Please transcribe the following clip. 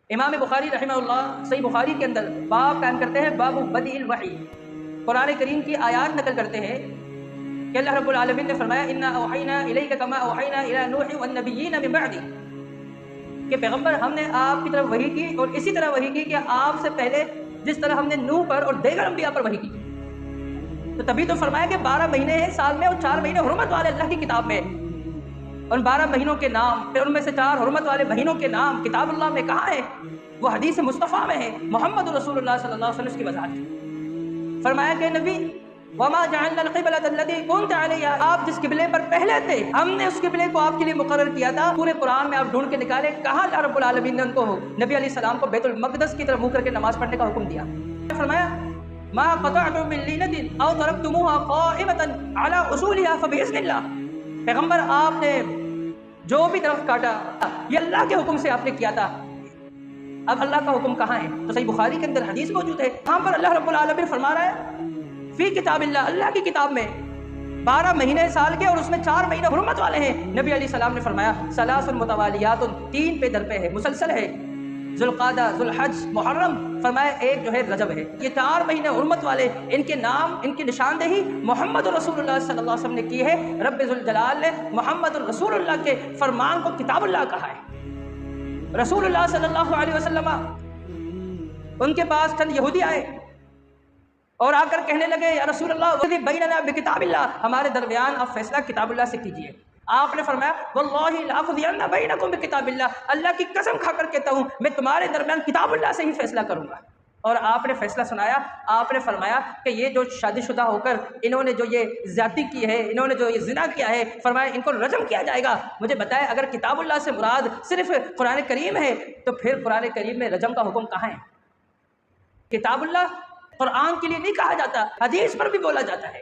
امام بخاری رحمہ اللہ صحیح بخاری کے اندر باب قائم کرتے ہیں، باب بدء الوحی، قرآن کریم کی آیات نقل کرتے ہیں کہ اللہ رب العالمین نے فرمایا انا اوحینا الیک کما اوحینا الی نوح والنبیین من بعدی، کہ پیغمبر ہم نے آپ کی طرف وحی کی اور اسی طرح وحی کی کہ آپ سے پہلے جس طرح ہم نے نوح پر اور دیگر انبیاء پر وحی کی۔ تو تبھی تو فرمایا کہ 12 مہینے ہیں سال میں اور 4 مہینے حرمت والے اللہ کی کتاب میں، ان 12 مہینوں کے نام پھر ان میں سے 4 حرمت والے مہینوں کے نام کتاب اللہ میں کہاں ہیں؟ وہ حدیث مصطفیٰ میں ہے، محمد رسول اللہ صلی اللہ علیہ وسلم اس کی وضاحت فرمایا کہ نبی وما جعلنا القبلة التي كنت عليها، آپ جس قبلے پر پہلے تھے ہم نے اس قبلے کو آپ کے لیے مقرر کیا تھا۔ پورے قرآن میں آپ ڈھونڈ کے نکالے کہاں اللہ رب العالمین نے ان کو نبی علیہ السلام کو بیت المقدس کی طرف منہ کر کے نماز پڑھنے کا حکم دیا۔ فرمایا ما قطعتم من لینۃ او ترکتموها قائمة على اصولها فبإذن اللہ، پیغمبر آپ نے جو بھی درخت کاٹا یہ اللہ کے حکم سے آپ نے کیا تھا۔ اب اللہ کا حکم کہاں ہے؟ تو صحیح بخاری کے اندر حدیث موجود ہے، یہاں پر اللہ رب العالمین فرما رہا ہے فی کتاب اللہ، اللہ کی کتاب میں 12 مہینے سال کے اور اس میں 4 مہینے حرمت والے ہیں۔ نبی علیہ السلام نے فرمایا ثلاث متوالیات، 3 پہ در پہ ہے، مسلسل ہے، ذوالقعدہ، ذوالحج، محرم، فرمایا ایک جو ہے رجب ہے۔ یہ 4 مہینے حرمت والے، ان کے نام ان کی نشاندہی محمد رسول اللہ صلی اللہ علیہ وسلم نے کی ہے۔ رب ذوالجلال نے محمد رسول اللہ کے فرمان کو کتاب اللہ کہا ہے۔ رسول اللہ صلی اللہ علیہ وسلم ان کے پاس چند یہودی آئے اور آ کر کہنے لگے یا رسول اللہ بیننا بکتاب اللہ، ہمارے درمیان آپ فیصلہ کتاب اللہ سے کیجیے۔ آپ نے فرمایا واللہ لاقضین بینکم بکتاب اللہ، اللہ کی قسم کھا کر کہتا ہوں میں تمہارے درمیان کتاب اللہ سے ہی فیصلہ کروں گا۔ اور آپ نے فیصلہ سنایا، آپ نے فرمایا کہ یہ جو شادی شدہ ہو کر انہوں نے جو یہ زیادتی کی ہے، انہوں نے جو یہ زنا کیا ہے، فرمایا ان کو رجم کیا جائے گا۔ مجھے بتائے اگر کتاب اللہ سے مراد صرف قرآن کریم ہے تو پھر قرآن کریم میں رجم کا حکم کہاں ہے؟ کتاب اللہ قرآن کے لیے نہیں کہا جاتا، حدیث پر بھی بولا جاتا ہے۔